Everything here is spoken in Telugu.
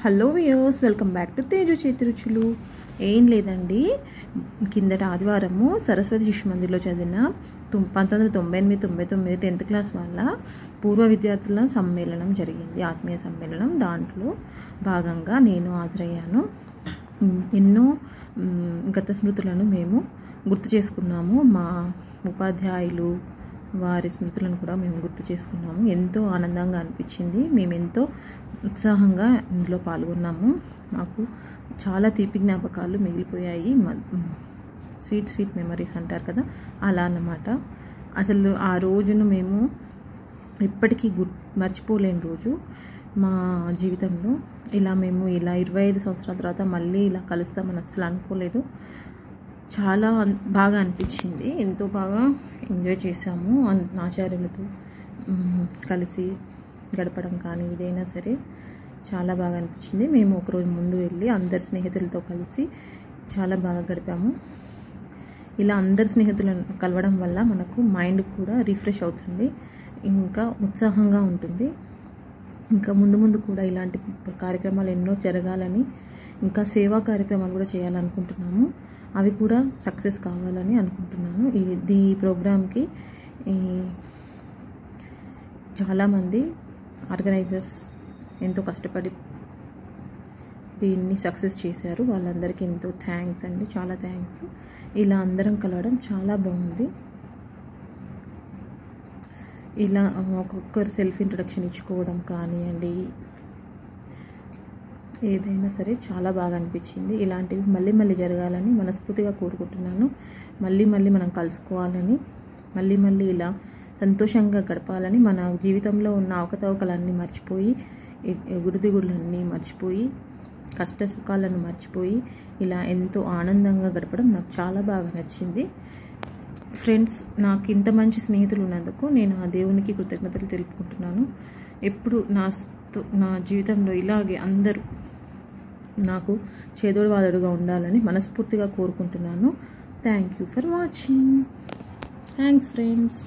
Hello viewers, welcome back to Teju చేతి రుచులు. ఏం లేదండి, కిందట ఆదివారము సరస్వతి శిశు మందిర్లో చదివిన 1998-99 10th క్లాస్ వాళ్ళ పూర్వ విద్యార్థుల సమ్మేళనం జరిగింది, ఆత్మీయ సమ్మేళనం. దాంట్లో భాగంగా నేను హాజరయ్యాను. ఎన్నో గత స్మృతులను మేము గుర్తు చేసుకున్నాము. మా ఉపాధ్యాయులు వారి స్మృతులను కూడా మేము గుర్తు చేసుకున్నాము. ఎంతో ఆనందంగా అనిపించింది. మేము ఎంతో ఉత్సాహంగా ఇందులో పాల్గొన్నాము. మాకు చాలా తీపి జ్ఞాపకాలు మిగిలిపోయాయి. స్వీట్ మెమరీస్ అంటారు కదా, అలా అన్నమాట. అసలు ఆ రోజును మేము ఇప్పటికీ మర్చిపోలేని రోజు మా జీవితంలో. మేము 25 సంవత్సరాల తర్వాత మళ్ళీ ఇలా కలుస్తామని అసలు అనుకోలేదు. చాలా బాగా అనిపించింది. ఎంతో బాగా ఎంజాయ్ చేసాము. ఆచార్యులతో కలిసి గడపడం కానీ ఏదైనా సరే చాలా బాగా అనిపించింది. మేము ఒకరోజు ముందు వెళ్ళి అందరి స్నేహితులతో కలిసి చాలా బాగా గడిపాము. ఇలా అందరి స్నేహితులను కలవడం వల్ల మనకు మైండ్ కూడా రిఫ్రెష్ అవుతుంది, ఇంకా ఉత్సాహంగా ఉంటుంది. ఇంకా ముందు కూడా ఇలాంటి కార్యక్రమాలు ఎన్నో జరగాలని, ఇంకా సేవా కార్యక్రమాలు కూడా చేయాలనుకుంటున్నాము. అవి కూడా సక్సెస్ కావాలని అనుకుంటున్నాను. ఈ ప్రోగ్రామ్కి చాలామంది ఆర్గనైజర్స్ ఎంతో కష్టపడి దీన్ని సక్సెస్ చేశారు. వాళ్ళందరికీ ఎంతో థ్యాంక్స్ అండి, చాలా థ్యాంక్స్. ఇలా అందరం కలవడం చాలా బాగుంది. ఇలా ఒక్కొక్కరు సెల్ఫ్ ఇంట్రొడక్షన్ ఇచ్చుకోవడం కానివ్వండి, ఏదైనా సరే చాలా బాగా అనిపించింది. ఇలాంటివి మళ్ళీ జరగాలని మనస్ఫూర్తిగా కోరుకుంటున్నాను. మళ్ళీ మనం కలుసుకోవాలని, మళ్ళీ ఇలా సంతోషంగా గడపాలని, మన జీవితంలో ఉన్న అవకతవకలన్నీ మర్చిపోయి, గుడిదిగుడులన్నీ మర్చిపోయి, కష్ట సుఖాలను మర్చిపోయి ఇలా ఎంతో ఆనందంగా గడపడం నాకు చాలా బాగా నచ్చింది. ఫ్రెండ్స్, నాకు ఇంత మంచి స్నేహితులు ఉన్నందుకు నేను ఆ దేవునికి కృతజ్ఞతలు తెలుపుకుంటున్నాను. ఎప్పుడు నా జీవితంలో ఇలాగే అందరూ నాకు చేదోడు వాదోడుగా ఉండాలని మనస్ఫూర్తిగా కోరుకుంటున్నాను. Thank you for watching. Thanks friends.